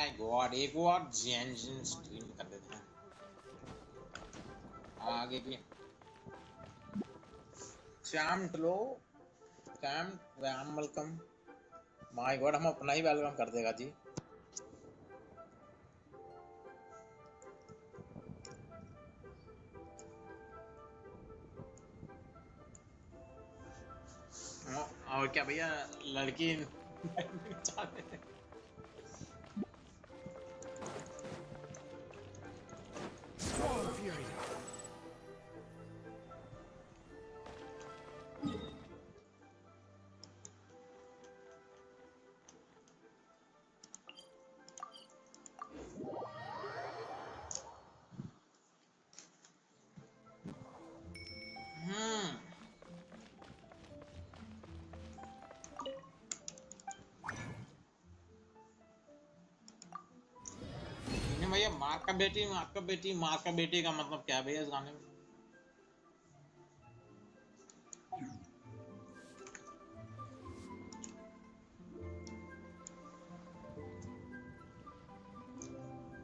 My God, एक और जेंजिन stream कर देते हैं आगे की। चैम लो, चैम वैम वेलकम। माय गॉड, हम अपना ही वेलकम कर देगा जी। और क्या भैया, लड़की भैया माँ का बेटी, माँ का बेटी, माँ का बेटी का मतलब क्या है भैया इस गाने में?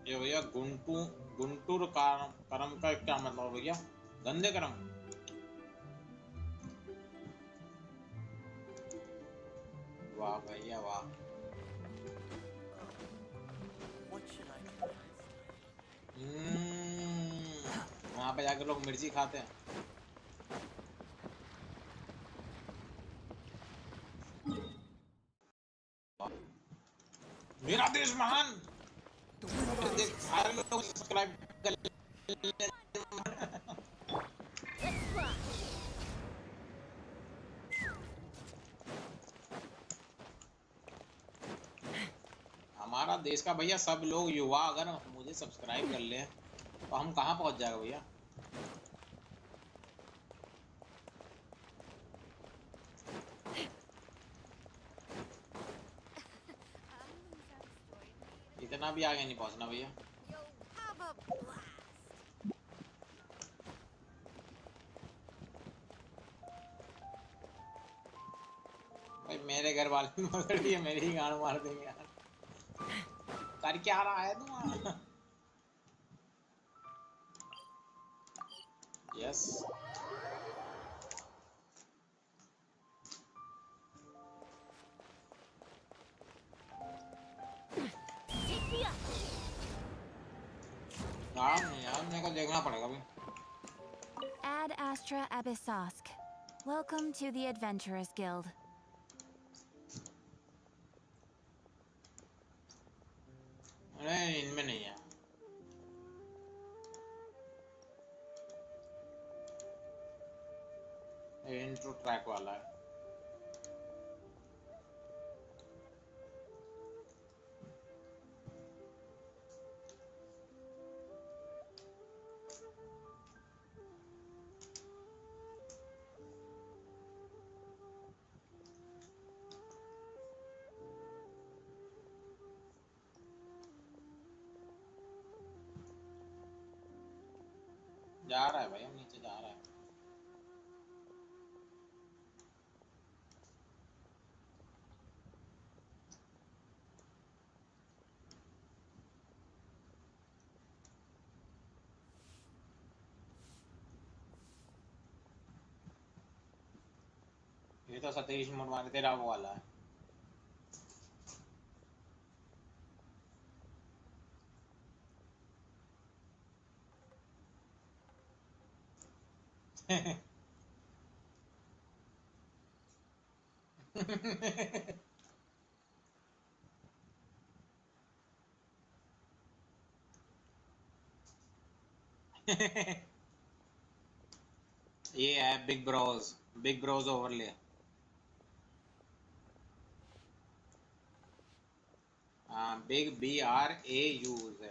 ये भैया गुंटूर करम का क्या मतलब भैया? गंदे करम? वाह भैया वाह। वहाँ पे जाके लोग मिर्ची खाते हैं। मेरा देश महान। देख सारे लोग सब्सक्राइब कर। हमारा देश का भैया सब लोग युवा अगर मुझे सब्सक्राइब कर ले तो हम कहाँ पहुँच जाएगा भैया? इतना भी आगे नहीं पहुँचना भैया। भाई मेरे घर वाले मगर ये मेरी ही गाड़ मार देंगे यार। कर क्या रहा है तुम? यस। यार मेरे को देखना पड़ेगा भाई। Ad Astra Abyssosk. Welcome to the Adventurers Guild. अरे इनमें नहीं है। ये इंट्रो ट्रैक वाला है। जा रहा है भाई, हम नीचे जा रहा है। ये तो सतीश मुरवानी तेरा वो वाला है। ये है big brows overlay. Big BRAUZ।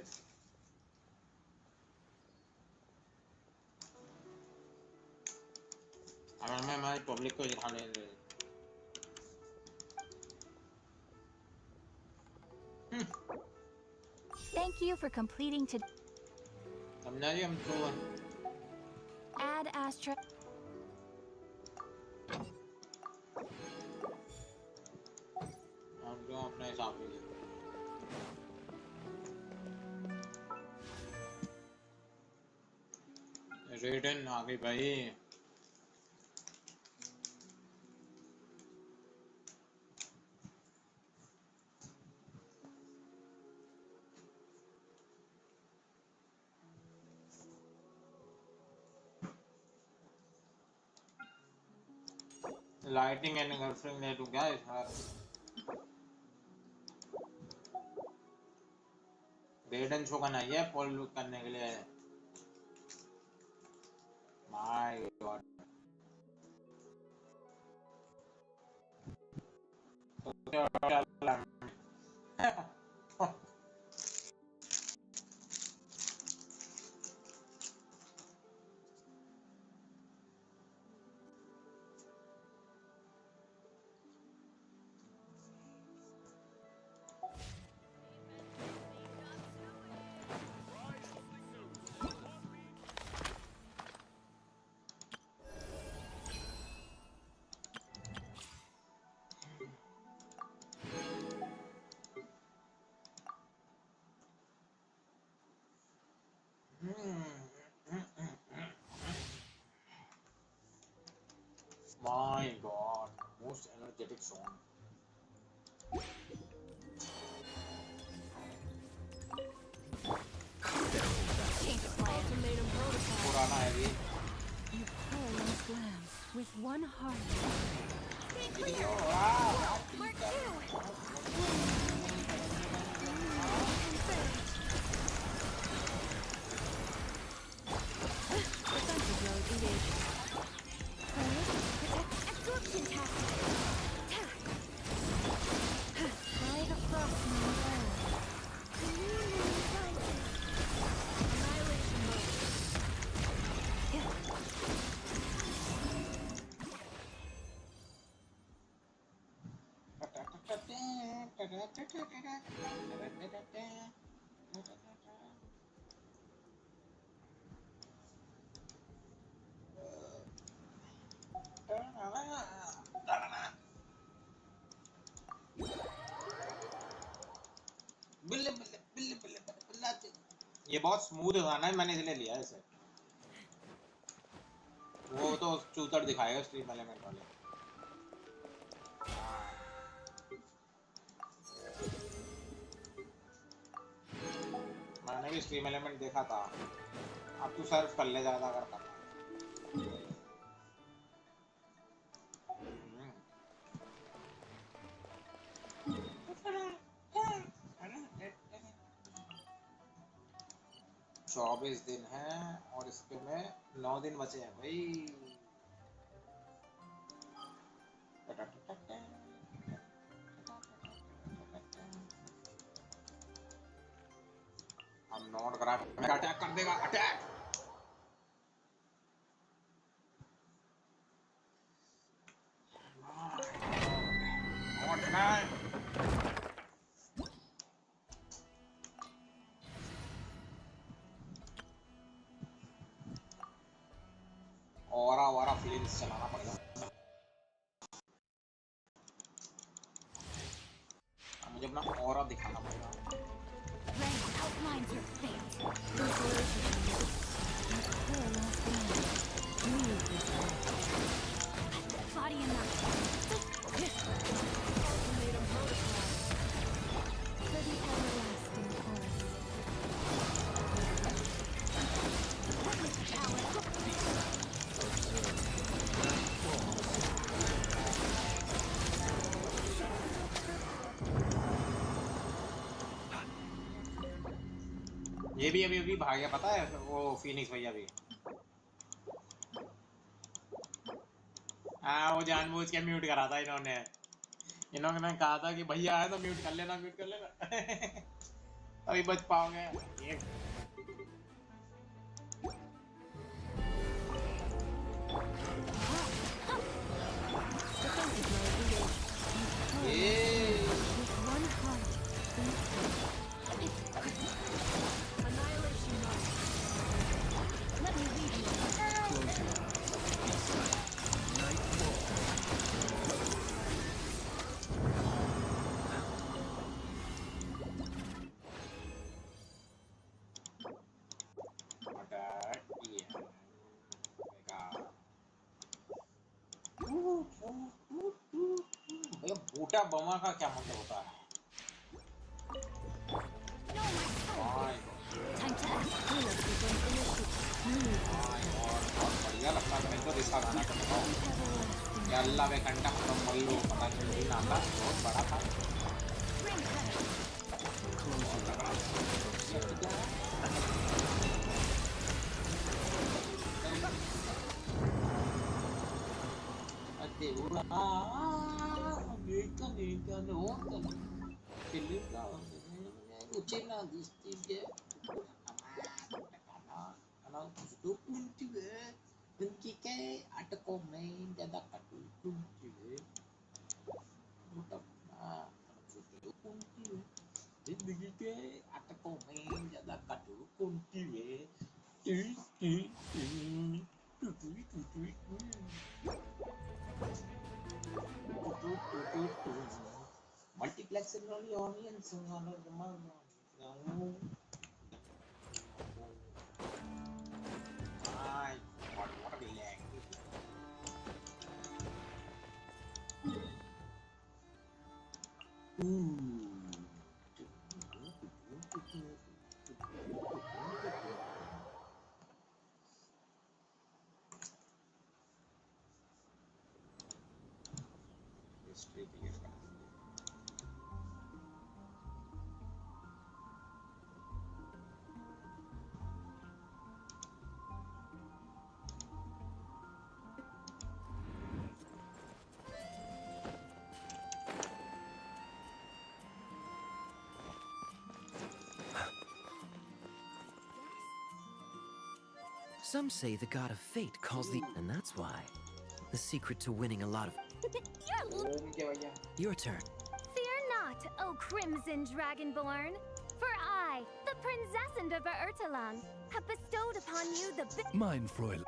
अगर मैं हमारी पब्लिक को दिखा ले। Thank you for completing to समझा जी हम तो Ad Astra. हम जो अपने हिसाब से। रेडन आ गई भाई। लाइटिंग एंड गर्लफ्रेंड ले लूं क्या इस बार? रेडन शो का नहीं है, पोल लूट करने के लिए। My God. My God, most energetic song. पुराना है भी। You powerless lamb with one heart. Video वाह। Mark two. Defensive mode engaged. Protect absorption tactic. By the frost moon roll. Annihilation mode. ये बहुत स्मूथ गाना है, मैंने इसलिए लिया है इसे। वो तो चूतर दिखाएगा स्ट्रीम एलिमेंट वाले। मैंने भी स्ट्रीम एलिमेंट देखा था। अब तू सर्फ कर ले ज्यादा अगर करना है। 24 दिन है और इसके में 9 दिन बचे हैं भाई। हम नॉट करा अटैक कर देगा। अटैक और फ्लेम्स चलाना पड़ेगा। मुझे अपना ऑरा दिखाना पड़ेगा। ये भी अभी भाग गया, पता है वो फीनिक्स भैया भी। हाँ, वो जानबूझ के म्यूट करा था इन्होंने कहा था कि भैया आए तो म्यूट कर लेना अभी बच पाओगे। छोटा बमा का क्या मतलब होता है? Time to act. Healer begins initiative. बहुत बढ़िया लगता है मेरे को इसका गाना का बताओ Everlasting. या अल्लाह वे कंटा खत्म मल्लू पता नहीं जो भी नाम था बहुत बड़ा था बहुत तगड़ा Naturo ucina distingue kalau itu kunci kunci ke ada komen jadi katu kunci bukan itu kunci jadi ke ada komen jadi katu kunci multiplex only audience Ay, what a lag. History clear कर Some say the god of fate calls the... And that's why. The secret to winning a lot of... Your turn. Fear not, O Crimson Dragonborn, for I, the Princess of Ertalan, have bestowed upon you the... Mein Fräulein.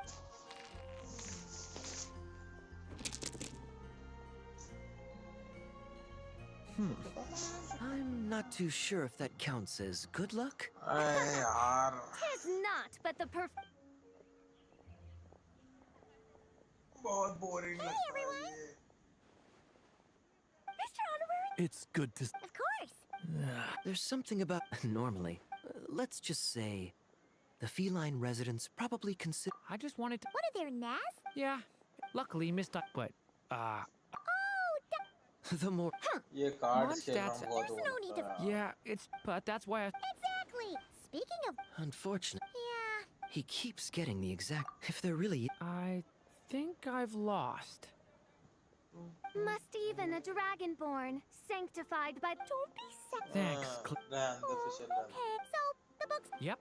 I'm not too sure if that counts as good luck. यार Tis not, but the बहुत boring लगता है ये Mr. Honorary? It's good to... Of course. There's something about... Normally, let's just say... The feline residents probably consider... I just wanted to. What are their nas? Yeah. Luckily, missed up, but The more... ये card Mon खेलना stats- बहुत There's no need to- होता है yeah, it's. But that's why I. Exactly. Speaking of... Unfortunate. Yeah. He keeps getting the exact... If there really... I think I've lost. Must even a Dragonborn, sanctified by... Don't be Thanks. Ran the official run Okay, so the book's... Yep.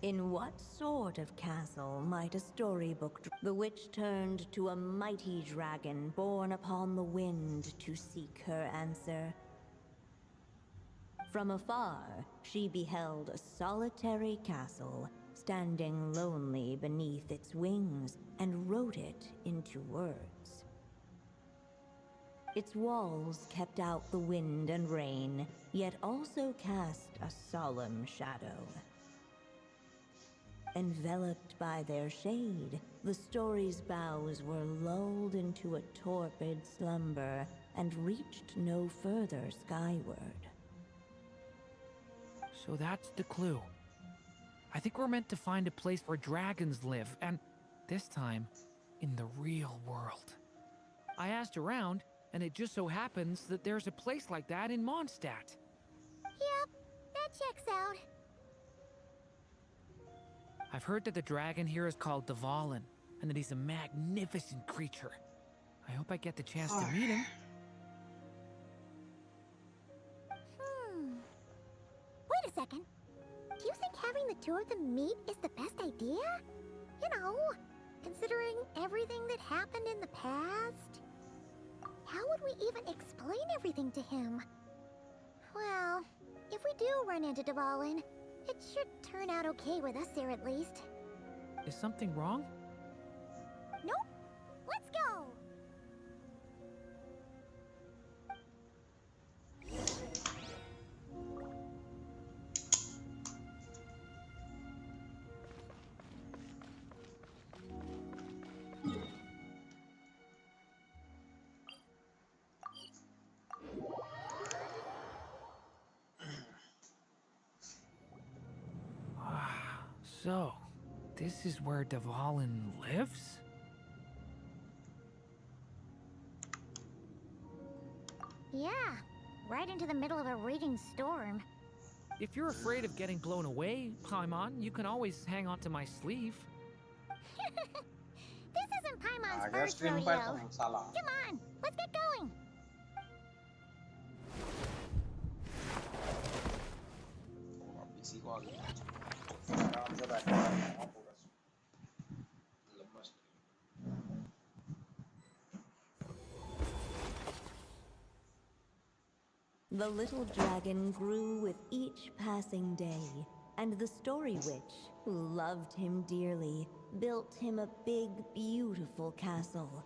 In what sort of castle might a storybook... The witch turned to a mighty dragon born upon the wind to seek her answer. From afar, she beheld a solitary castle, standing lonely beneath its wings, and wrote it into words. Its walls kept out the wind and rain, yet also cast a solemn shadow. Enveloped by their shade, the story's boughs were lulled into a torpid slumber and reached no further skyward. So that's the clue. I think we're meant to find a place where dragons live, and this time, in the real world. I asked around, and it just so happens that there's a place like that in Mondstadt. Yep, that checks out. I've heard that the dragon here is called Dvalin, and that he's a magnificent creature. I hope I get the chance to meet him. Wait a second. Do you think having the two of them meet is the best idea? You know, considering everything that happened in the past? How would we even explain everything to him? Well, if we do run into Dvalin, it should turn out okay with us there at least. Is something wrong? Nope. Let's go! So, this is where Dvalin lives? Yeah, right into the middle of a raging storm. If you're afraid of getting blown away, Paimon, you can always hang onto my sleeve. This isn't Paimon's आगे first stream rodeo. पर तुम साला Come on, let's get going. PC को आगे आराम से बैठा है पूरा लंबा stream The little dragon grew with each passing day, and the story witch, who loved him dearly, built him a big, beautiful castle.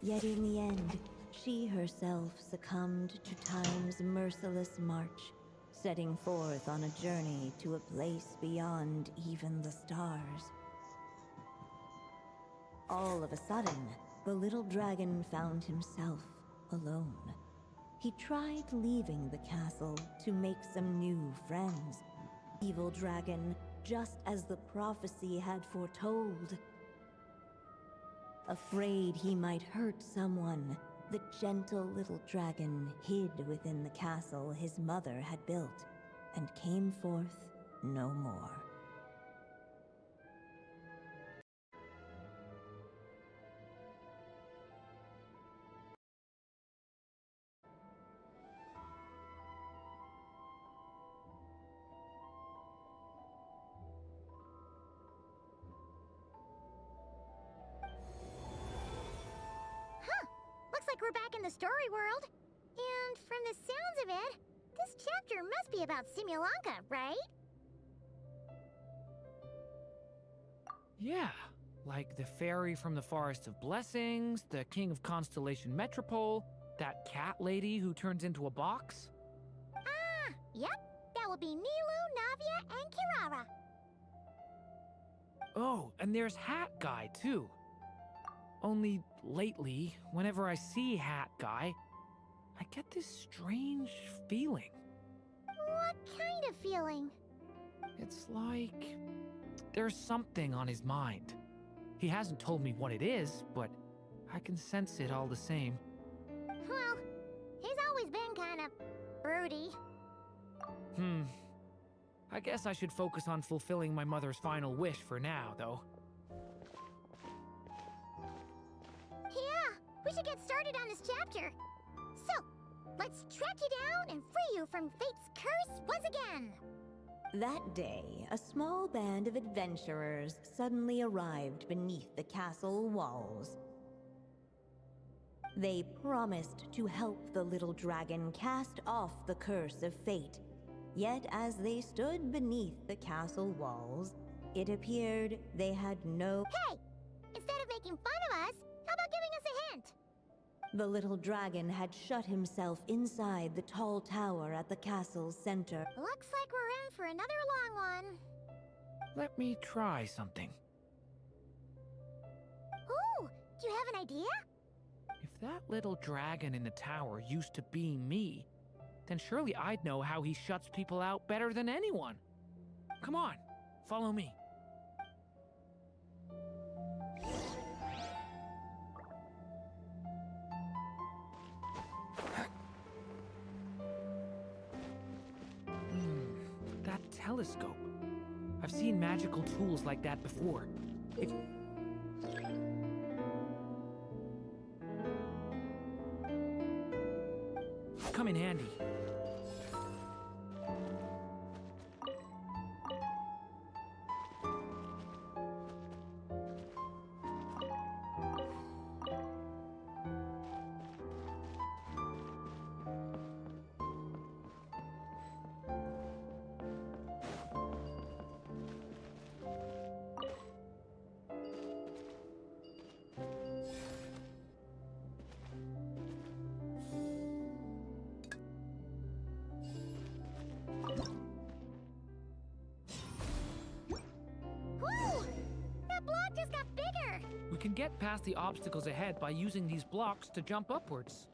Yet in the end, she herself succumbed to time's merciless march, setting forth on a journey to a place beyond even the stars. All of a sudden, the little dragon found himself alone. He tried leaving the castle to make some new friends. Evil dragon, just as the prophecy had foretold. Afraid he might hurt someone, the gentle little dragon hid within the castle his mother had built, and came forth no more. Looks like we're back in the story world. And from the sounds of it, this chapter must be about Simulanka, right? Yeah, like the fairy from the Forest of Blessings, the king of Constellation Metropole, that cat lady who turns into a box. Ah, yep. That will be Nilu, Navia, and Kirara. Oh, and there's Hat Guy, too. Only lately, whenever I see Hat Guy, I get this strange feeling. What kind of feeling? It's like there's something on his mind. He hasn't told me what it is, but I can sense it all the same. Well, he's always been kind of broody. I guess I should focus on fulfilling my mother's final wish for now, though. Yeah, we should get started on this chapter. So, let's track you down and free you from fate's curse once again. That day, a small band of adventurers suddenly arrived beneath the castle walls. They promised to help the little dragon cast off the curse of fate. Yet as they stood beneath the castle walls, it appeared they had no... Hey! Instead of making fun of us, how about giving us a hint? The little dragon had shut himself inside the tall tower at the castle's center. Looks like we're in for another long one. Let me try something. Ooh, do you have an idea? If that little dragon in the tower used to be me, then surely I'd know how he shuts people out better than anyone. Come on, follow me. That telescope. I've seen magical tools like that before. It... come in handy. Whoa! That block just got bigger! We can get past the obstacles ahead by using these blocks to jump upwards.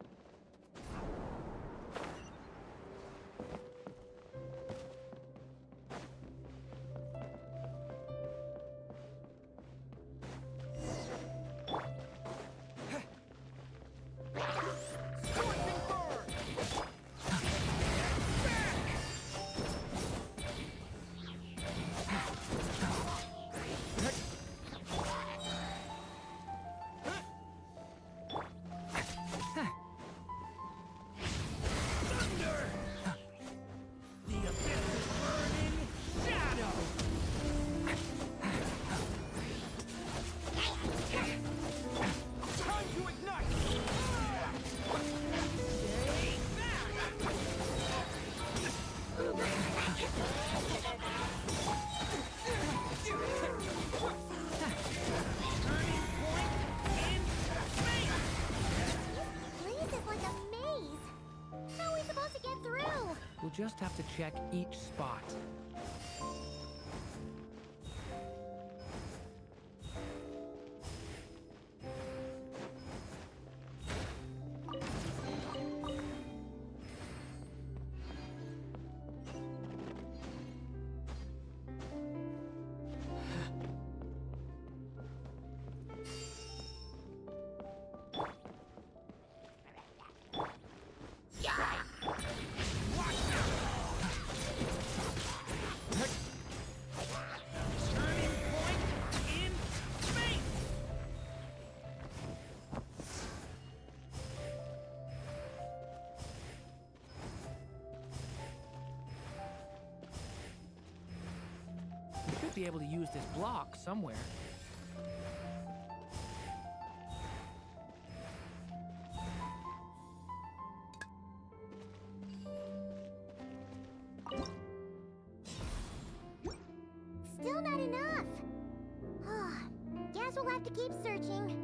We'll just have to check each spot. Be able to use this block somewhere. Still not enough. Guess we'll have to keep searching.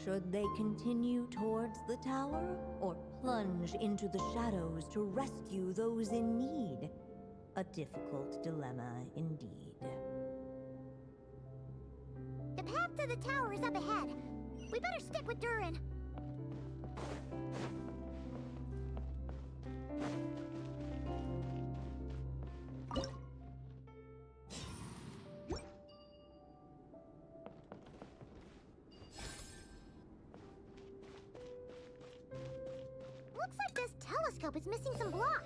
Should they continue towards the tower, or plunge into the shadows to rescue those in need? A difficult dilemma indeed. The path to the tower is up ahead. We better stick with Durin. Looks like this telescope is missing some blocks.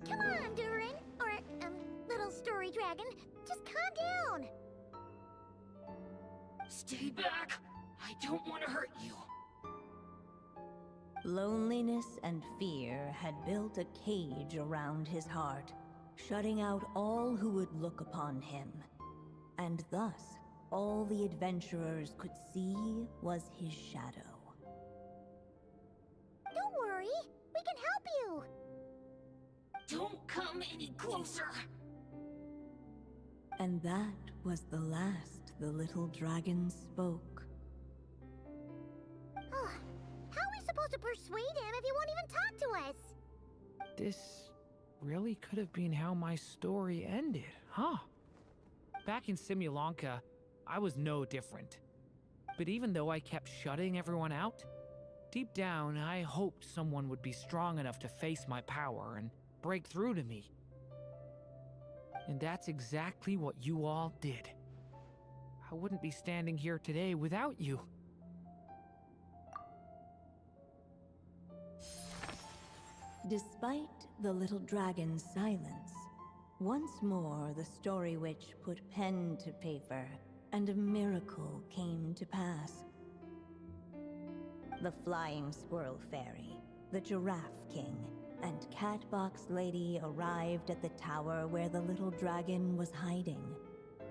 Come on, Durin. Or, little story dragon. Just calm down! Stay back! I don't want to hurt you. Loneliness and fear had built a cage around his heart, shutting out all who would look upon him. And thus, all the adventurers could see was his shadow. Don't worry, we can help you! Don't come any closer! And that was the last the little dragon spoke. How are we supposed to persuade him if he won't even talk to us? This really could have been how my story ended, huh? Back in Simulanka, I was no different. But even though I kept shutting everyone out, deep down I hoped someone would be strong enough to face my power and break through to me. And that's exactly what you all did. I wouldn't be standing here today without you. Despite the little dragon's silence, once more the story witch put pen to paper, and a miracle came to pass. The flying squirrel fairy, the giraffe king, and Catbox Lady arrived at the tower where the little dragon was hiding.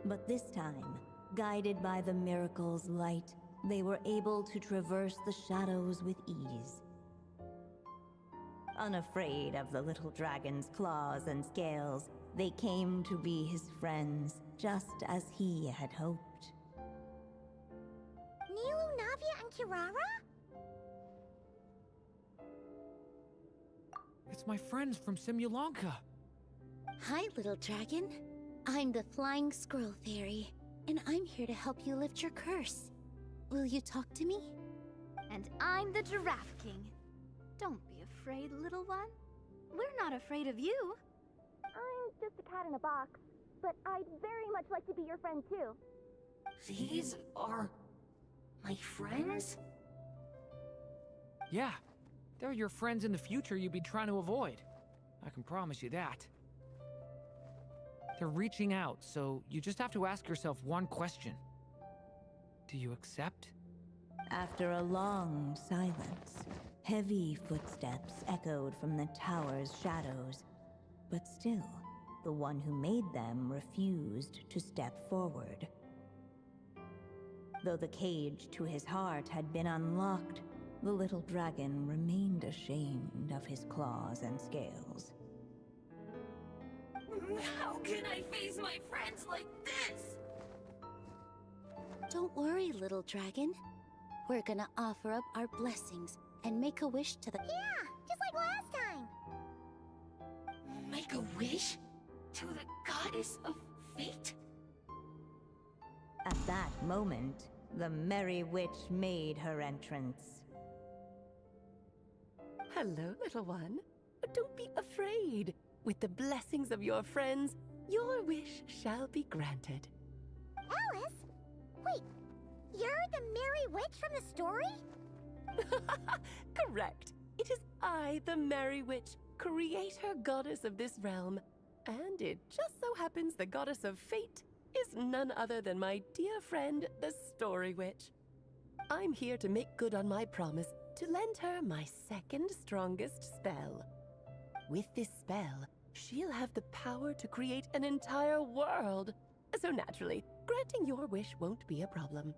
But this time, guided by the miracle's light, they were able to traverse the shadows with ease. Unafraid of the little dragon's claws and scales, they came to be his friends, just as he had hoped. Nilu, Navia, and Kirara? It's my friends from Simulanka. Hi, little dragon. I'm the Flying Squirrel Fairy, and I'm here to help you lift your curse. Will you talk to me? And I'm the Giraffe King. Don't be afraid, little one. We're not afraid of you. I'm just a cat in a box, but I'd very much like to be your friend too. These are my friends? Yeah, they're your friends in the future you'd be trying to avoid. I can promise you that. They're reaching out, so you just have to ask yourself one question. Do you accept? After a long silence, heavy footsteps echoed from the tower's shadows. But still, the one who made them refused to step forward. Though the cage to his heart had been unlocked, the little dragon remained ashamed of his claws and scales. How can I face my friends like this? Don't worry, little dragon. We're gonna offer up our blessings and make a wish to the... Yeah, just like last time. Make a wish? To the goddess of fate? At that moment, the merry witch made her entrance. Hello, little one. Don't be afraid. With the blessings of your friends, your wish shall be granted. Alice? Wait, you're the Merry Witch from the story? Correct. It is I, the Merry Witch, creator goddess of this realm. And it just so happens the goddess of fate is none other than my dear friend, the Story Witch. I'm here to make good on my promise to lend her my second strongest spell. With this spell, she'll have the power to create an entire world. So naturally, granting your wish won't be a problem.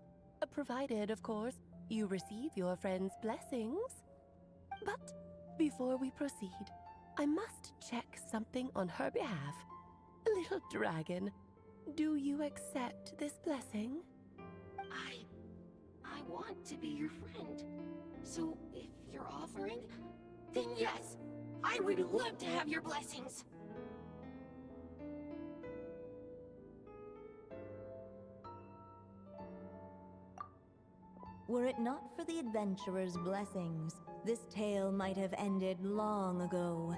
Provided, of course, you receive your friend's blessings. But before we proceed, I must check something on her behalf. Little dragon, do you accept this blessing? I want to be your friend. So if you're offering, then yes, I would love to have your blessings. Were it not for the adventurer's blessings, this tale might have ended long ago.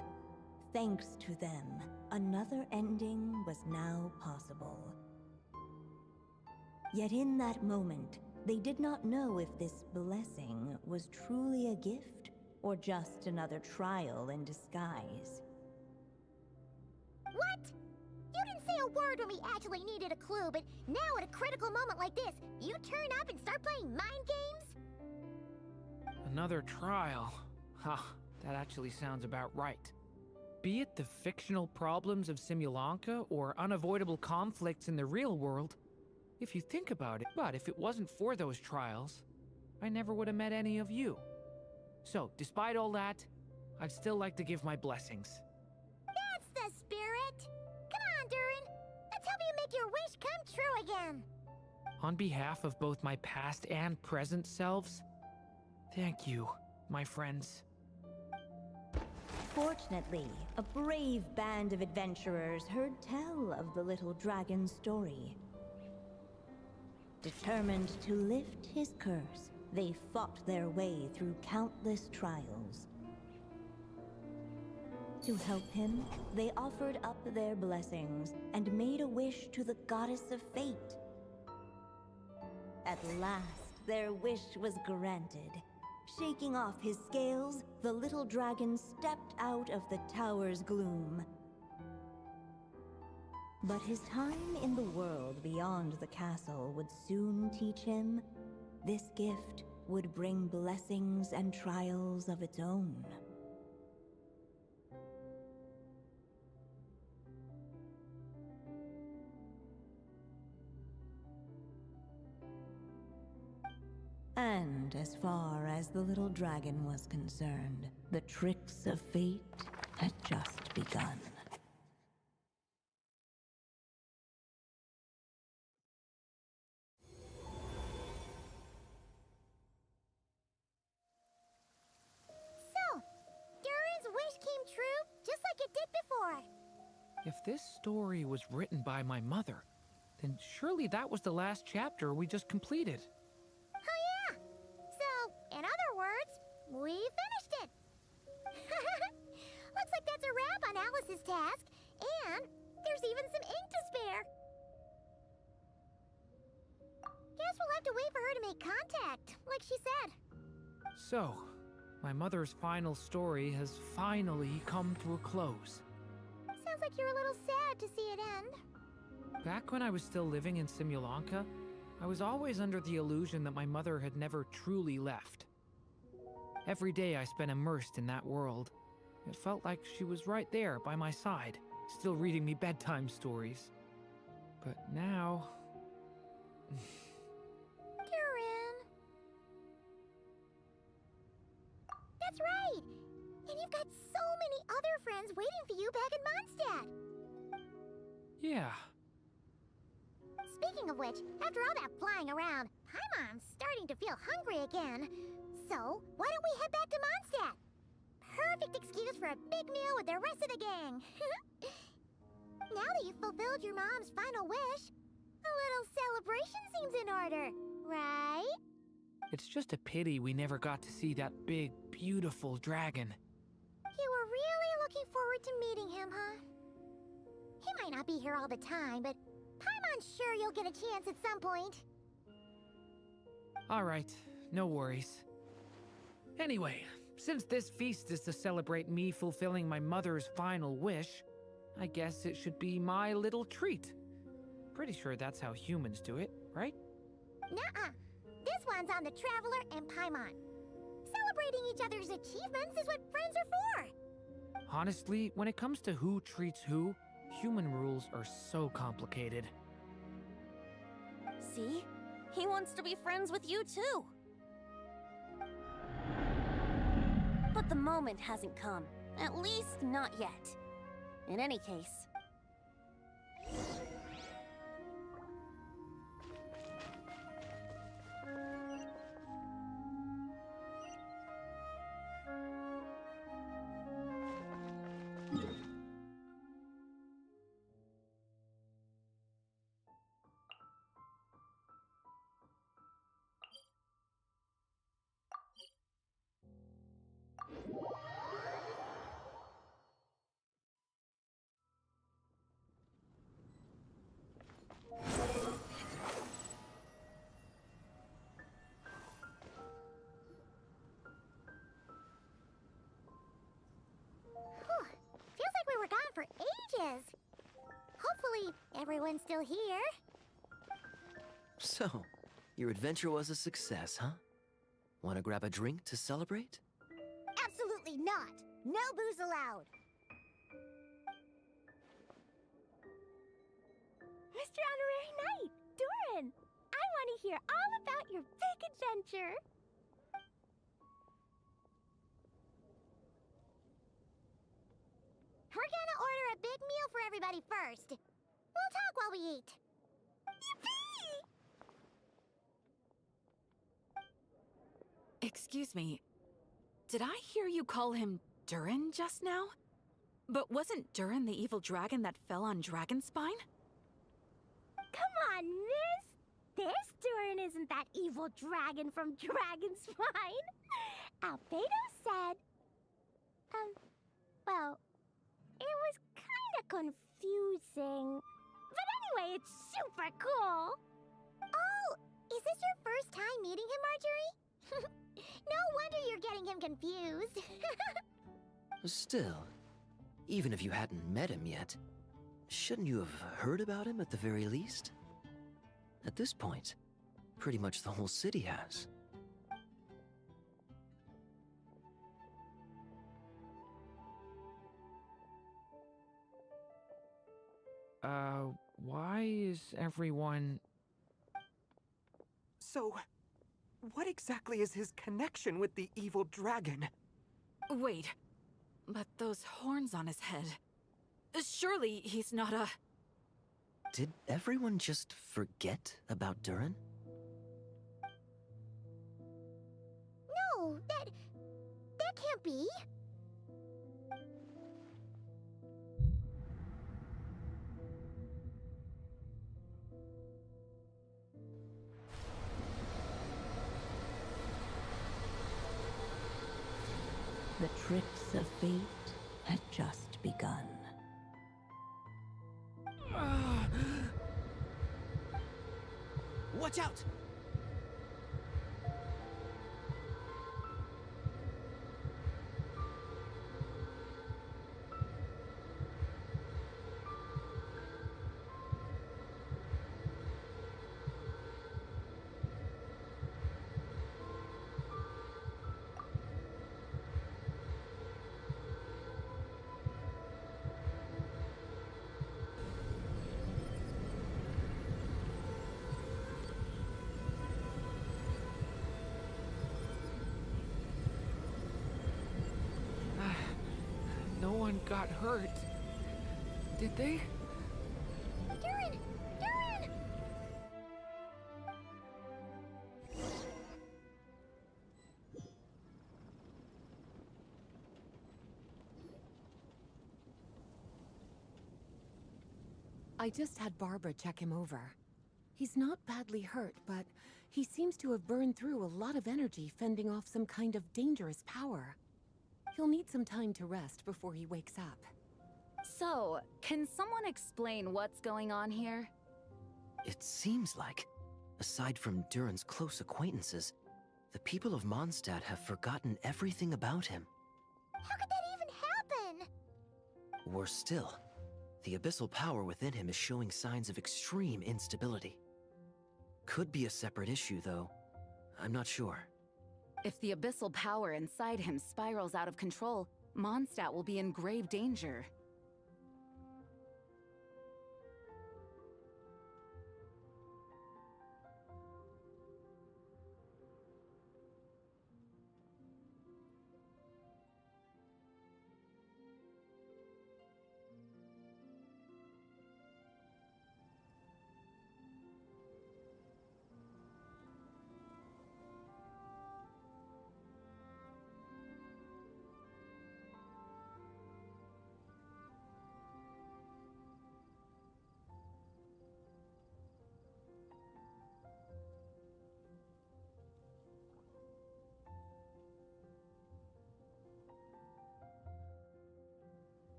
Thanks to them, another ending was now possible. Yet in that moment, they did not know if this blessing was truly a gift or just another trial in disguise. What? You didn't say a word when we actually needed a clue, but now at a critical moment like this, you turn up and start playing mind games? Another trial. Huh, that actually sounds about right. Be it the fictional problems of Simulanka or unavoidable conflicts in the real world, if you think about it, but if it wasn't for those trials, I never would have met any of you. So, despite all that, I'd still like to give my blessings. That's the spirit! Come on, Durin! Let's help you make your wish come true again! On behalf of both my past and present selves, thank you, my friends. Fortunately, a brave band of adventurers heard tell of the little dragon's story. Determined to lift his curse, they fought their way through countless trials. To help him, they offered up their blessings and made a wish to the goddess of fate. At last, their wish was granted. Shaking off his scales, the little dragon stepped out of the tower's gloom. But his time in the world beyond the castle would soon teach him this gift would bring blessings and trials of its own. And as far as the little dragon was concerned, the tricks of fate had just begun. So, Durin's wish came true, just like it did before. If this story was written by my mother, then surely that was the last chapter we just completed. Oh yeah! So, in other words, we finished it! Looks like that's a wrap on Alice's task, and there's even some ink to spare. Guess we'll have to wait for her to make contact, like she said. So, my mother's final story has finally come to a close. Sounds like you're a little sad to see it end. Back when I was still living in Simulanka, I was always under the illusion that my mother had never truly left. Every day I spent immersed in that world. It felt like she was right there by my side, still reading me bedtime stories. But now... Durin. That's right! And you've got so many other friends waiting for you back in Mondstadt! yeah. Speaking of which, after all that flying around, Paimon's starting to feel hungry again. So, why don't we head back to Mondstadt? Perfect excuse for a big meal with the rest of the gang. Now that you've fulfilled your mom's final wish, a little celebration seems in order, right? It's just a pity we never got to see that big, beautiful dragon. You were really looking forward to meeting him, huh? He might not be here all the time, but Paimon's sure you'll get a chance at some point. Alright, no worries. Anyway, since this feast is to celebrate me fulfilling my mother's final wish, I guess it should be my little treat. Pretty sure that's how humans do it, right? Nuh-uh. This one's on the Traveler and Paimon. Celebrating each other's achievements is what friends are for. Honestly, when it comes to who treats who, human rules are so complicated. See? He wants to be friends with you too. But the moment hasn't come. At least not yet. In any case... Feels like we were gone for ages. Hopefully Thankfully, everyone's still here. So, your adventure was a success, huh? Want to grab a drink to celebrate? Absolutely not. No booze allowed. Mr. Honorary Knight, Doran, I want to hear all about your big adventure. We're gonna order a big meal for everybody first. We'll talk while we eat. Excuse me. Did I hear you call him Durin just now? But wasn't Durin the evil dragon that fell on Dragonspine? Come on, miss. This Durin isn't that evil dragon from Dragonspine. Albedo said... well, it was kinda confusing. But anyway, it's super cool. Oh, is this your first time meeting him, Marjorie? No wonder you're getting him confused. Still, even if you hadn't met him yet, shouldn't you have heard about him at the very least? At this point, pretty much the whole city has. Why is everyone... So, what exactly is his connection with the evil dragon? Wait, but those horns on his head... Surely he's not a... Did everyone just forget about Durin? No, that can't be. The tricks of fate had just begun. Watch out! No one got hurt. Did they? Durin! Durin! I just had Barbara check him over. He's not badly hurt, but he seems to have burned through a lot of energy fending off some kind of dangerous power. He'll need some time to rest before he wakes up. So, can someone explain what's going on here? It seems like, aside from Durin's close acquaintances, the people of Mondstadt have forgotten everything about him. How could that even happen? Worse still, the abyssal power within him is showing signs of extreme instability. Could be a separate issue, though. I'm not sure. If the abyssal power inside him spirals out of control, Mondstadt will be in grave danger.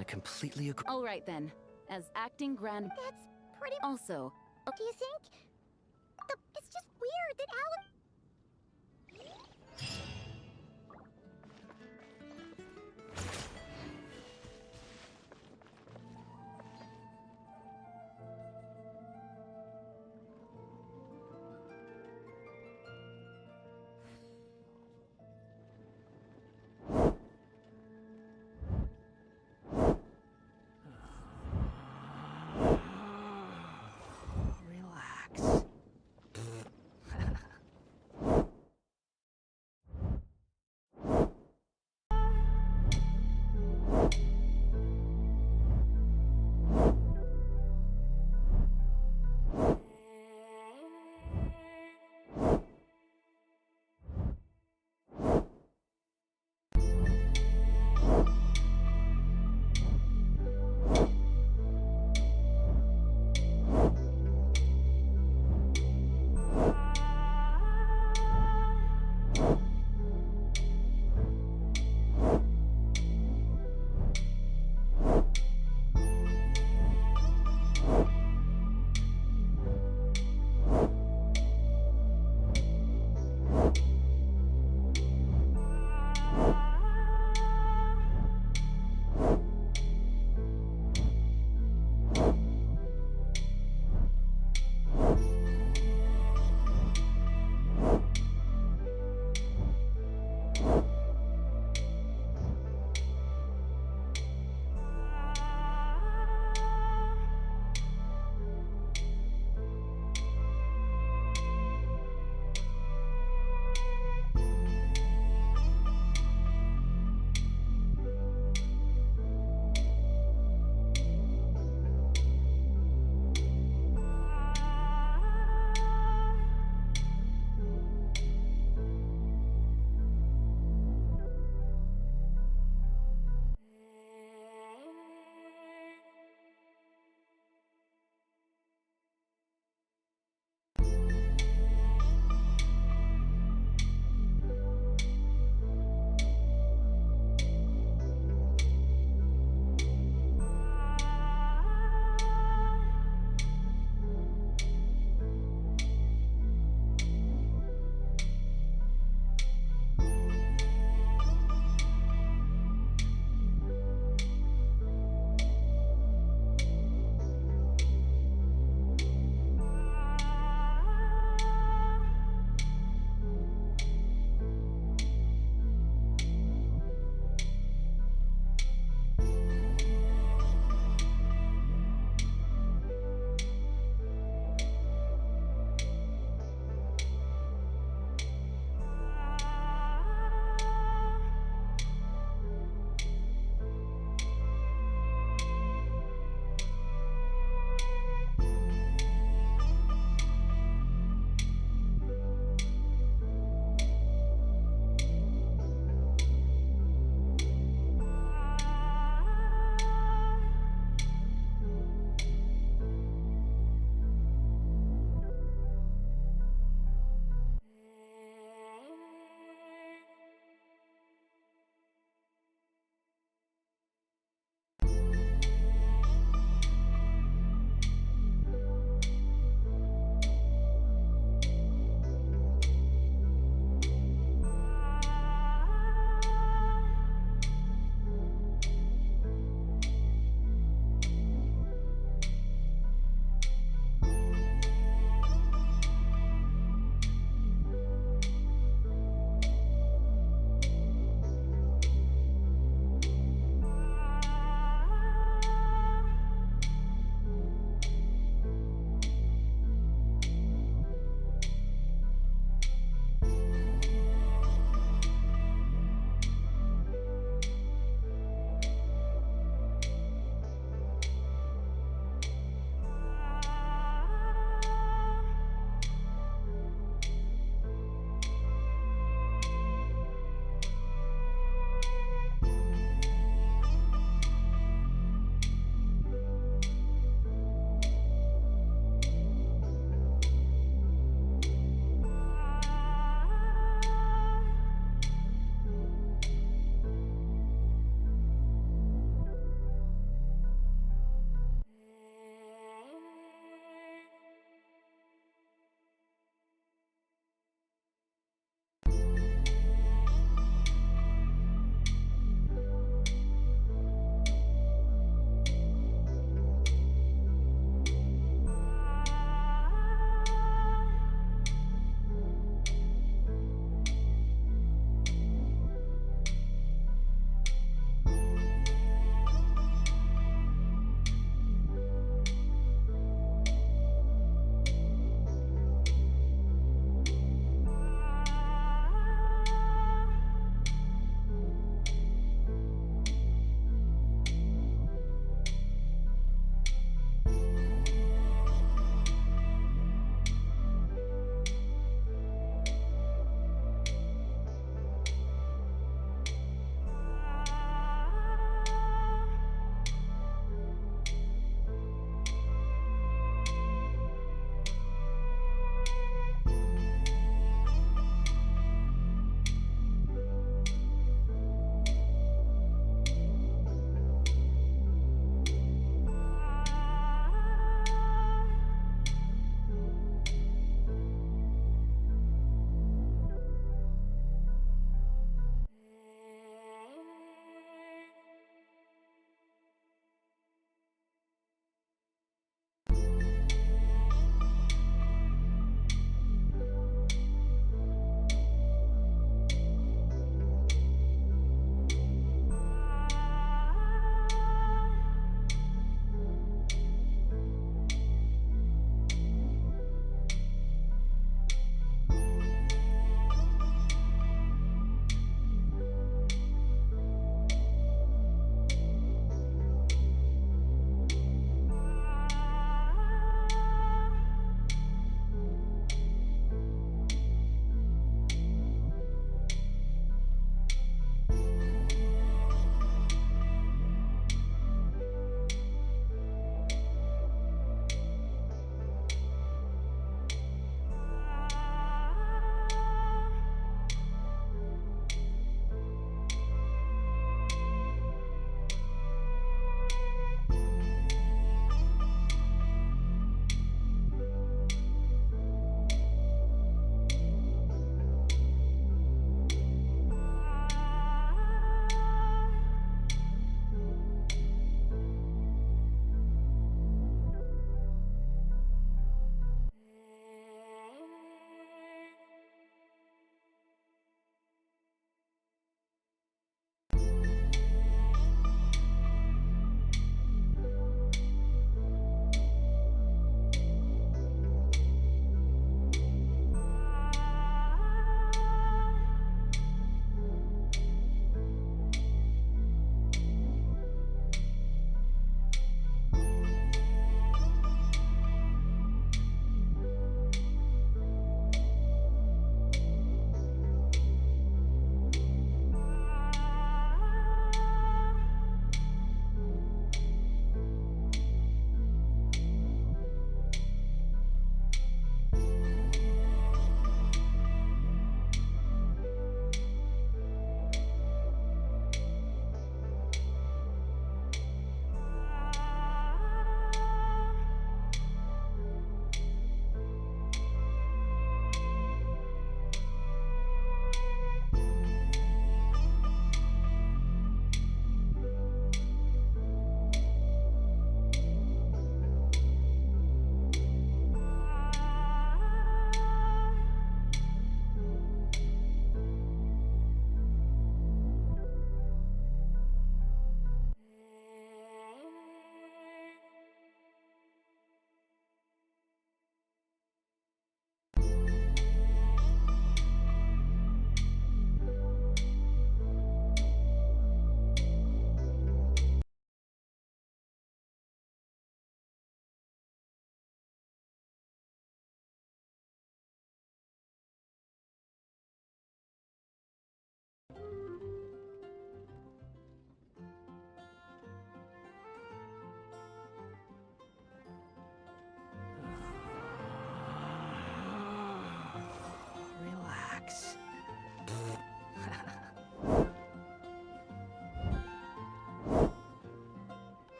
I completely agree. All right then. As acting grand. That's pretty. Also, Do you think? It's just weird that Alex. Relax.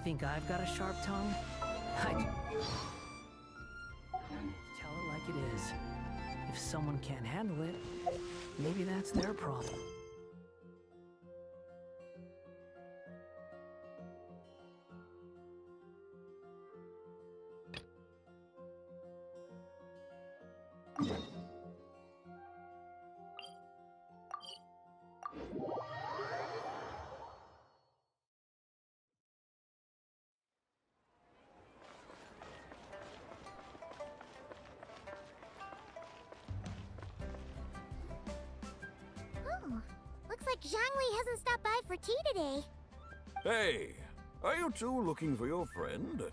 think I've got a sharp tongue? I tell it like it is. If someone can't handle it, maybe that's their problem. Oh, looks like Zhangli hasn't stopped by for tea today. Hey, are you two looking for your friend?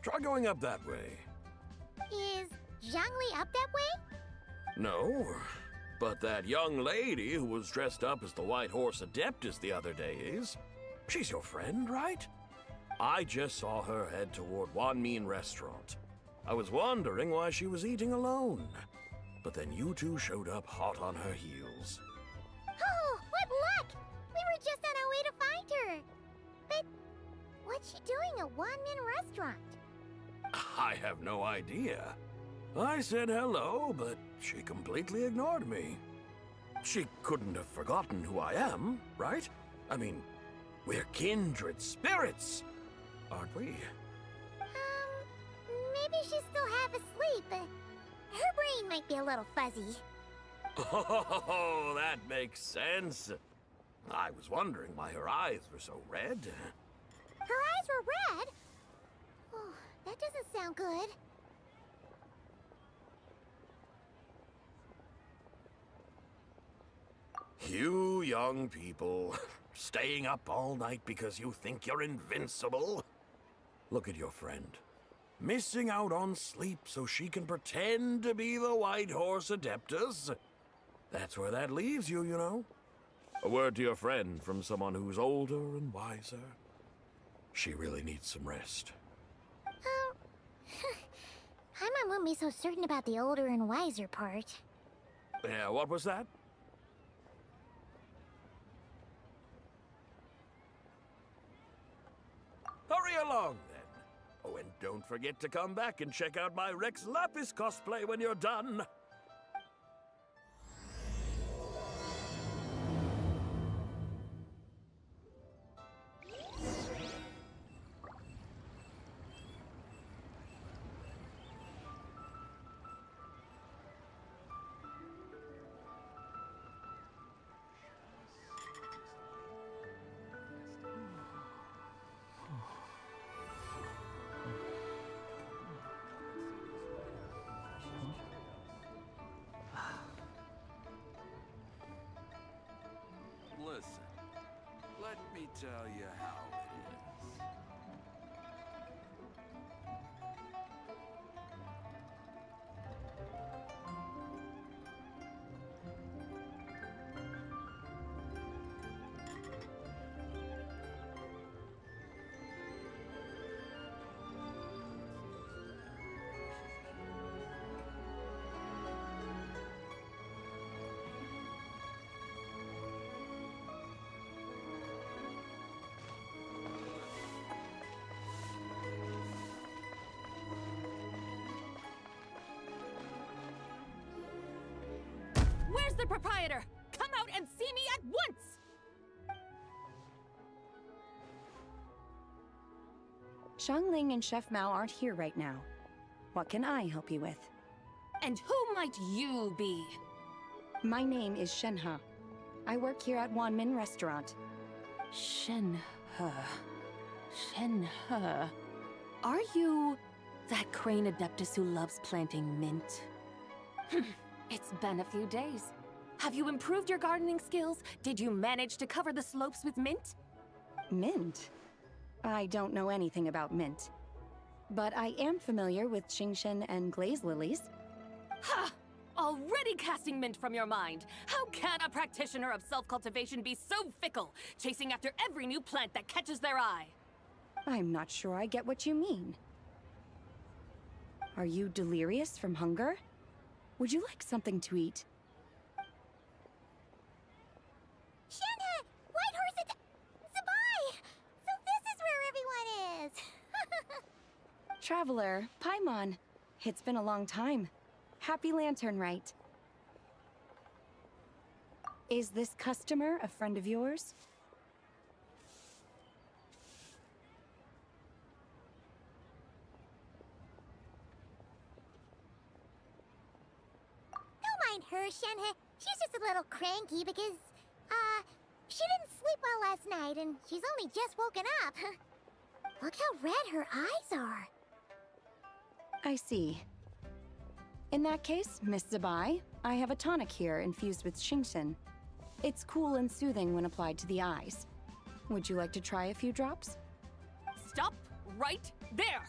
Try going up that way. Is Zhangli up that way? No, but that young lady who was dressed up as the White Horse Adeptus the other day is. She's your friend, right? I just saw her head toward Wanmin Restaurant. I was wondering why she was eating alone. But then you two showed up hot on her heels. Oh, what luck! We were just on our way to find her. But what's she doing at Wanmin Restaurant? I have no idea. I said hello, but she completely ignored me. She couldn't have forgotten who I am, right? I mean, we're kindred spirits, aren't we? Maybe she's still half asleep. Her brain might be a little fuzzy. Oh, that makes sense. I was wondering why her eyes were so red. Her eyes were red? Oh, that doesn't sound good. You young people, staying up all night because you think you're invincible? Look at your friend. Missing out on sleep so she can pretend to be the White Horse Adeptus. That's where that leaves you, you know. A word to your friend from someone who's older and wiser. She really needs some rest. Paimon wouldn't be so certain about the older and wiser part. Yeah, what was that? Hurry along, then. Oh, and don't forget to come back and check out my Rex Lapis cosplay when you're done. Listen, let me tell you how it is. Where's the proprietor? Come out and see me at once! Xiangling and Chef Mao aren't here right now. What can I help you with? And who might you be? My name is Shenhe. I work here at Wanmin Restaurant. Shenhe. Shenhe. Are you that crane adeptus who loves planting mint? It's been a few days. Have you improved your gardening skills? Did you manage to cover the slopes with mint? Mint? I don't know anything about mint. But I am familiar with Qingshen and glaze lilies. Ha! Already casting mint from your mind. How can a practitioner of self-cultivation be so fickle, chasing after every new plant that catches their eye? I'm not sure I get what you mean. Are you delirious from hunger? Would you like something to eat? Shenhe! White Horse Zabai! So this is where everyone is! Traveler, Paimon. It's been a long time. Happy Lantern Rite. Is this customer a friend of yours? Don't mind her, Shenhe. She's just a little cranky because, she didn't sleep well last night and she's only just woken up. Look how red her eyes are. I see. In that case, Miss Zabai, I have a tonic here infused with Xingqian. It's cool and soothing when applied to the eyes. Would you like to try a few drops? Stop right there!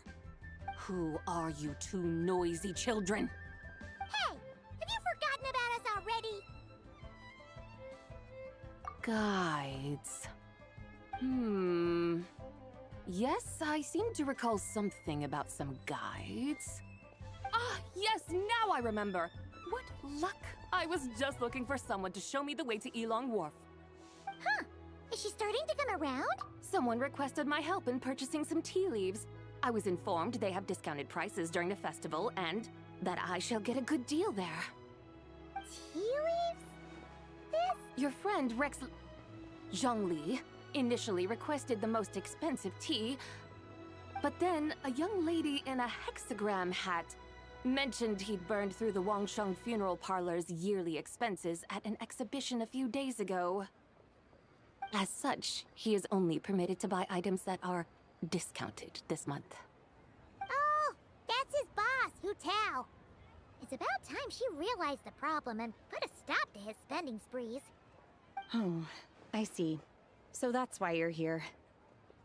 Who are you two noisy children? Hey, have you forgotten about us already? Guides. Yes, I seem to recall something about some guides. Ah, yes, now I remember. What luck! I was just looking for someone to show me the way to Elong Wharf. Huh. Is she starting to come around? Someone requested my help in purchasing some tea leaves. I was informed they have discounted prices during the festival and that I shall get a good deal there. Tea leaves? This? Your friend Rex Zhongli initially requested the most expensive tea, but then a young lady in a hexagram hat mentioned he'd burned through the Wangsheng funeral parlor's yearly expenses at an exhibition a few days ago. As such, he is only permitted to buy items that are discounted this month. Oh, that's his boss, Hu Tao. It's about time she realized the problem and put a stop to his spending sprees. Oh, I see. So that's why you're here.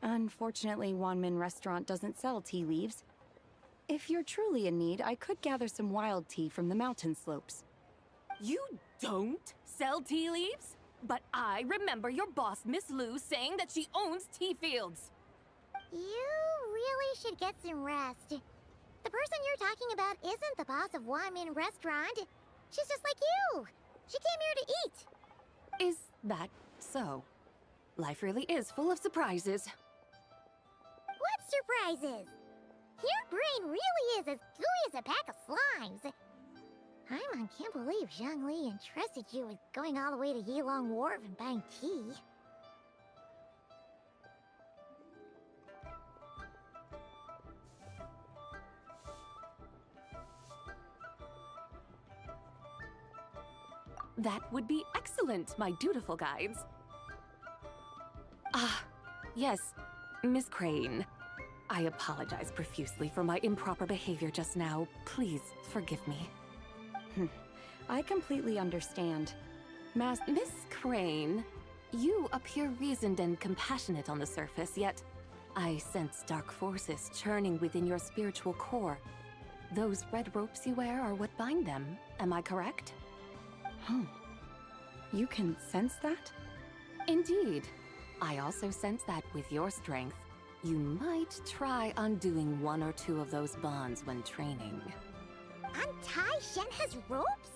Unfortunately, Wanmin Restaurant doesn't sell tea leaves. If you're truly in need, I could gather some wild tea from the mountain slopes. You don't sell tea leaves? But I remember your boss, Miss Lu, saying that she owns tea fields. You really should get some rest. The person you're talking about isn't the boss of Wanmin Restaurant. She's just like you. She came here to eat. Is that so? Life really is full of surprises. What surprises? Your brain really is as gooey as a pack of slimes. I can't believe Zhongli entrusted you with going all the way to Yilong Wharf and buying tea. That would be excellent, my dutiful guides. Ah, yes, Miss Crane. I apologize profusely for my improper behavior just now. Please forgive me. I completely understand. Miss Crane, you appear reasoned and compassionate on the surface, yet I sense dark forces churning within your spiritual core. Those red ropes you wear are what bind them, am I correct? Oh, you can sense that? Indeed. I also sense that with your strength, you might try undoing one or two of those bonds when training. Untie Shenhe's ropes?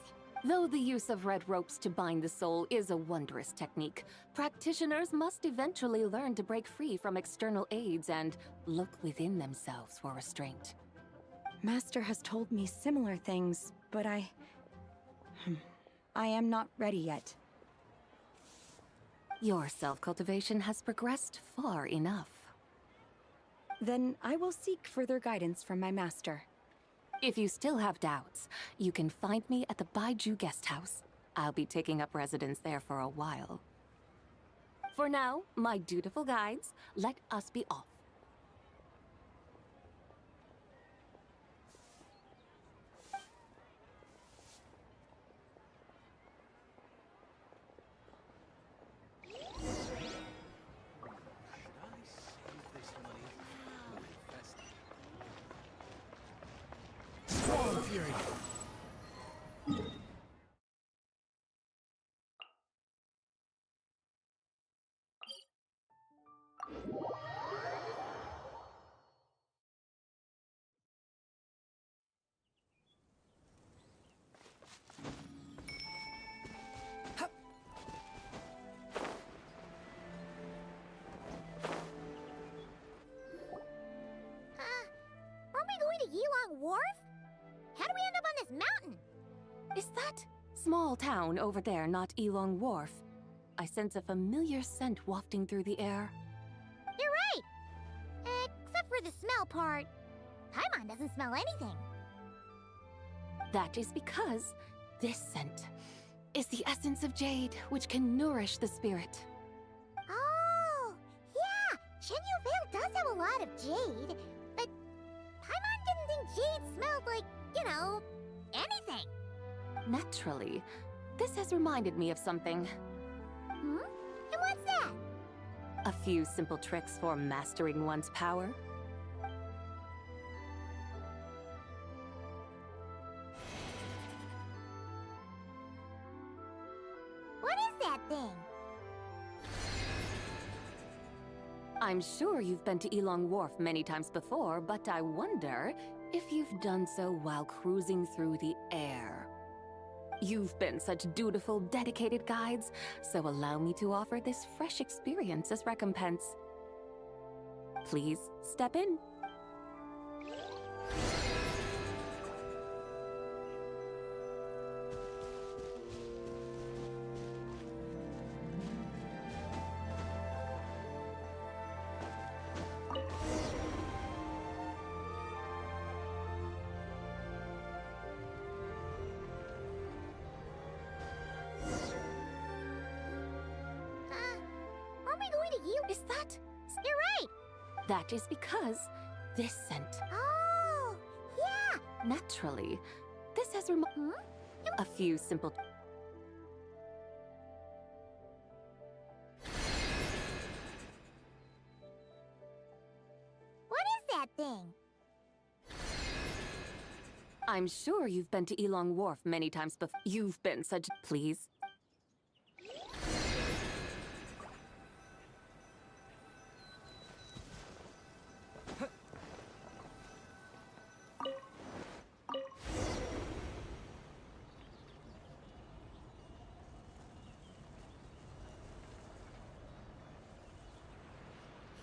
Though the use of red ropes to bind the soul is a wondrous technique, practitioners must eventually learn to break free from external aids and look within themselves for restraint. Master has told me similar things, but I am not ready yet. Your self-cultivation has progressed far enough. Then I will seek further guidance from my master. If you still have doubts, you can find me at the Baiju guest house. I'll be taking up residence there for a while. For now, my dutiful guides, let us be off. Elong Wharf? How do we end up on this mountain? Is that small town over there not Elong Wharf? I sense a familiar scent wafting through the air. You're right! Except for the smell part. Paimon doesn't smell anything. That is because this scent is the essence of jade, which can nourish the spirit. Oh, yeah! Shenyu Vale does have a lot of jade, but Paimon didn't think jade smelled like, you know, anything. Naturally, this has reminded me of something. Hmm? And what's that? A few simple tricks for mastering one's power. What is that thing? I'm sure you've been to Elong Wharf many times before, but I wonder if you've done so while cruising through the air. You've been such dutiful, dedicated guides, so allow me to offer this fresh experience as recompense. Please step in. Are we going to you? Is that? You're right! That is because this scent. Oh, yeah! Naturally, this has a few simple. What is that thing? I'm sure you've been to Elong Wharf many times before. You've been such. Please.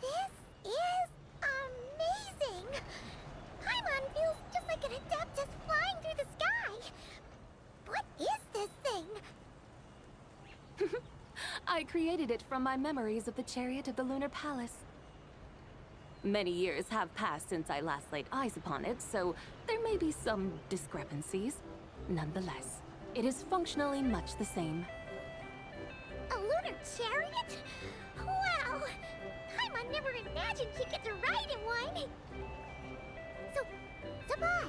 This is amazing! Paimon feels just like an adeptus flying through the sky! What is this thing? I created it from my memories of the chariot of the Lunar Palace. Many years have passed since I last laid eyes upon it, so there may be some discrepancies. Nonetheless, it is functionally much the same. A lunar chariot? Wow! Paimon never imagined he'd get to ride in one! So, Sabai,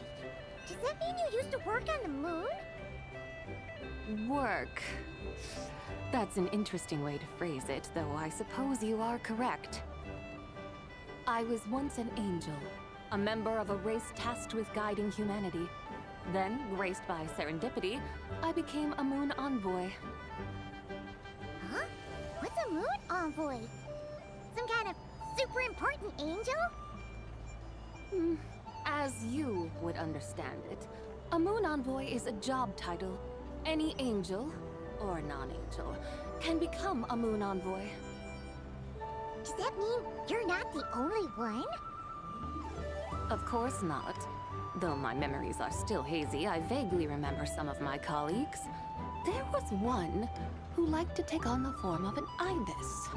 does that mean you used to work on the moon? Work. That's an interesting way to phrase it, though I suppose you are correct. I was once an angel, a member of a race tasked with guiding humanity. Then, graced by serendipity, I became a moon envoy. Huh? What's a moon envoy? Some kind of super important angel? As you would understand it, a moon envoy is a job title. Any angel, or non-angel, can become a moon envoy. Does that mean you're not the only one? Of course not. Though my memories are still hazy, I vaguely remember some of my colleagues. There was one who liked to take on the form of an ibis.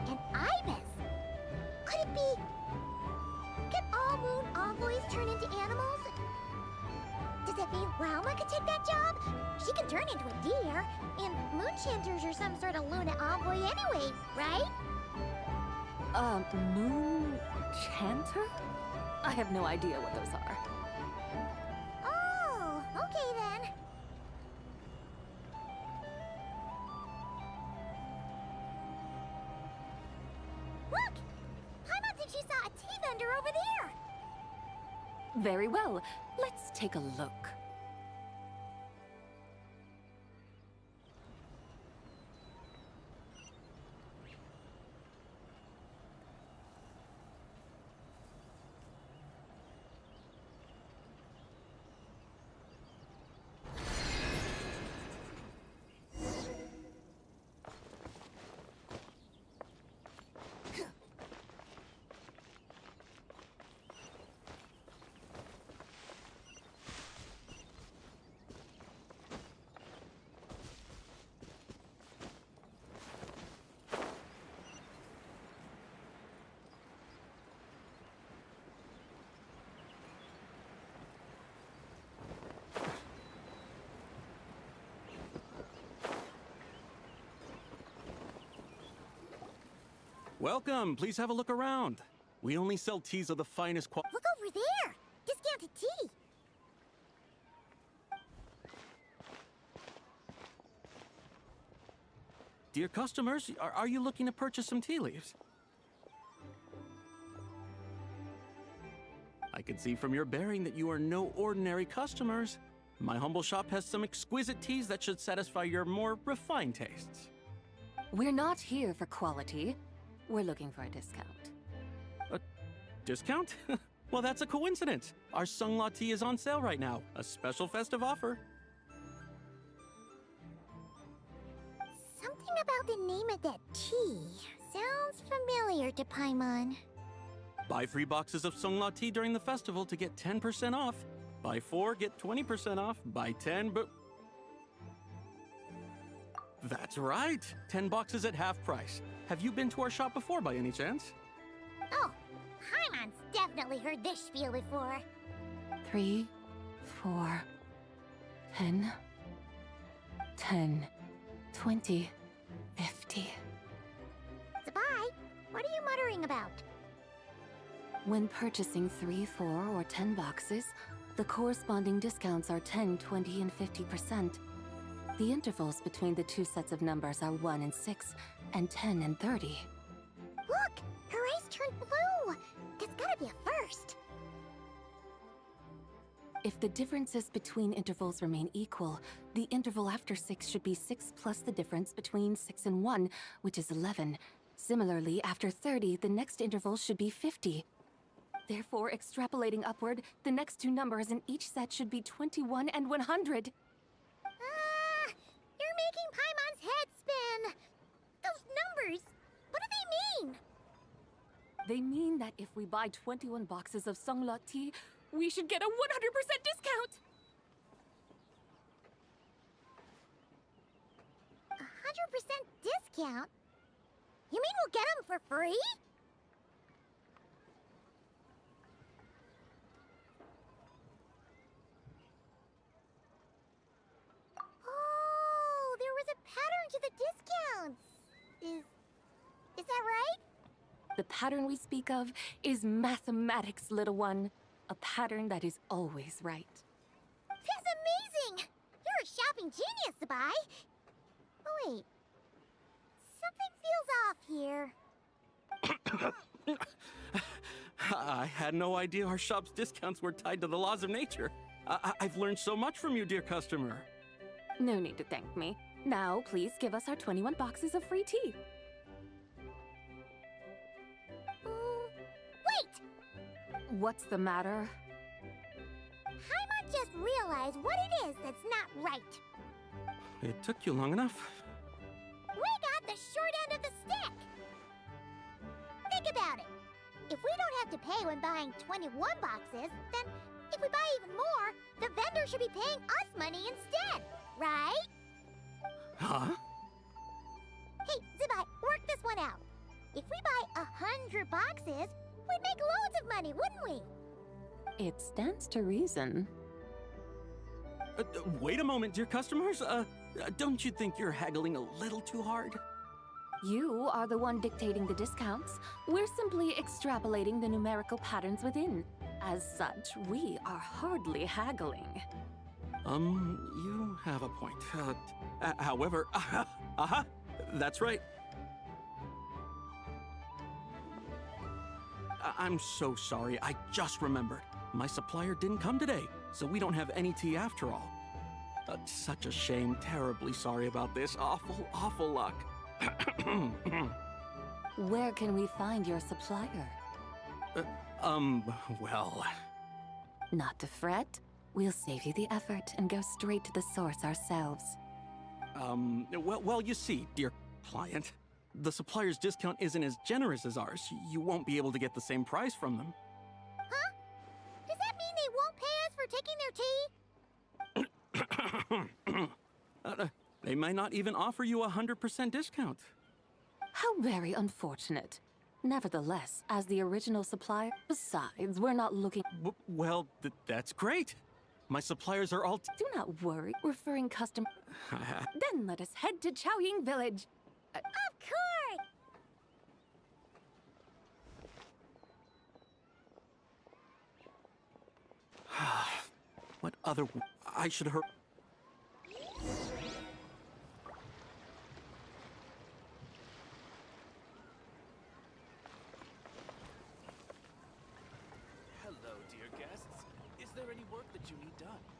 An ibis? Could it be... Can all moon envoys turn into animals? Does that mean Rauma could take that job? She can turn into a deer, and moon chanters are some sort of Luna envoy anyway, right? Moon chanter? I have no idea what those are. Oh, okay then. Look! Paimon thinks she saw a tea vendor over there! Very well. Let's take a look. Welcome. Please have a look around. We only sell teas of the finest quality. Look over there! Discounted tea! Dear customers, are you looking to purchase some tea leaves? I can see from your bearing that you are no ordinary customers. My humble shop has some exquisite teas that should satisfy your more refined tastes. We're not here for quality. We're looking for a discount. A discount? Well, that's a coincidence. Our Sunglaw tea is on sale right now. A special festive offer. Something about the name of that tea sounds familiar to Paimon. Buy 3 boxes of Sunglaw tea during the festival to get 10% off. Buy 4, get 20% off. Buy 10, but... That's right! 10 boxes at half price. Have you been to our shop before by any chance? Oh, Paimon's definitely heard this spiel before. 3, 4, 10, 10, 20, 50. Zabai, what are you muttering about? When purchasing 3, 4, or 10 boxes, the corresponding discounts are 10, 20, and 50%. The intervals between the two sets of numbers are 1 and 6, and 10 and 30. Look! Her eyes turned blue! That's gotta be a first! If the differences between intervals remain equal, the interval after 6 should be 6 plus the difference between 6 and 1, which is 11. Similarly, after 30, the next interval should be 50. Therefore, extrapolating upward, the next two numbers in each set should be 21 and 100. You're making Paimon's head spin! Those numbers, what do they mean? They mean that if we buy 21 boxes of Sunglaw tea, we should get a 100% discount! 100% discount? You mean we'll get them for free? Oh, there was a pattern to the discounts. Is that right? The pattern we speak of is mathematics, little one. A pattern that is always right. That's amazing! You're a shopping genius, Zabai. Oh wait, something feels off here. I had no idea our shop's discounts were tied to the laws of nature. I've learned so much from you, dear customer. No need to thank me. Now, please give us our 21 boxes of free tea. Wait! What's the matter? Paimon just realized what it is that's not right. It took you long enough. We got the short end of the stick! Think about it. If we don't have to pay when buying 21 boxes, then if we buy even more, the vendor should be paying us money instead, right? Huh? Hey, Zabai, work this one out. If we buy 100 boxes, we'd make loads of money, wouldn't we? It stands to reason. Wait a moment, dear customers. Don't you think you're haggling a little too hard? You are the one dictating the discounts. We're simply extrapolating the numerical patterns within. As such, we are hardly haggling. You have a point. However, that's right. I'm so sorry. I just remembered. My supplier didn't come today, so we don't have any tea after all. Such a shame. Terribly sorry about this. Awful luck. Where can we find your supplier? Well... Not to fret. We'll save you the effort and go straight to the source ourselves. Well, you see, dear client, the supplier's discount isn't as generous as ours. You won't be able to get the same price from them. Huh? Does that mean they won't pay us for taking their tea? They might not even offer you a 100% discount. How very unfortunate. Nevertheless, as the original supplier, besides, we're not looking... Well, that's great. My suppliers are all... Do not worry, referring customer... Then let us head to Chaoying Village. Of course! I should hurry. Hello, dear guests. Is there any work that you need done?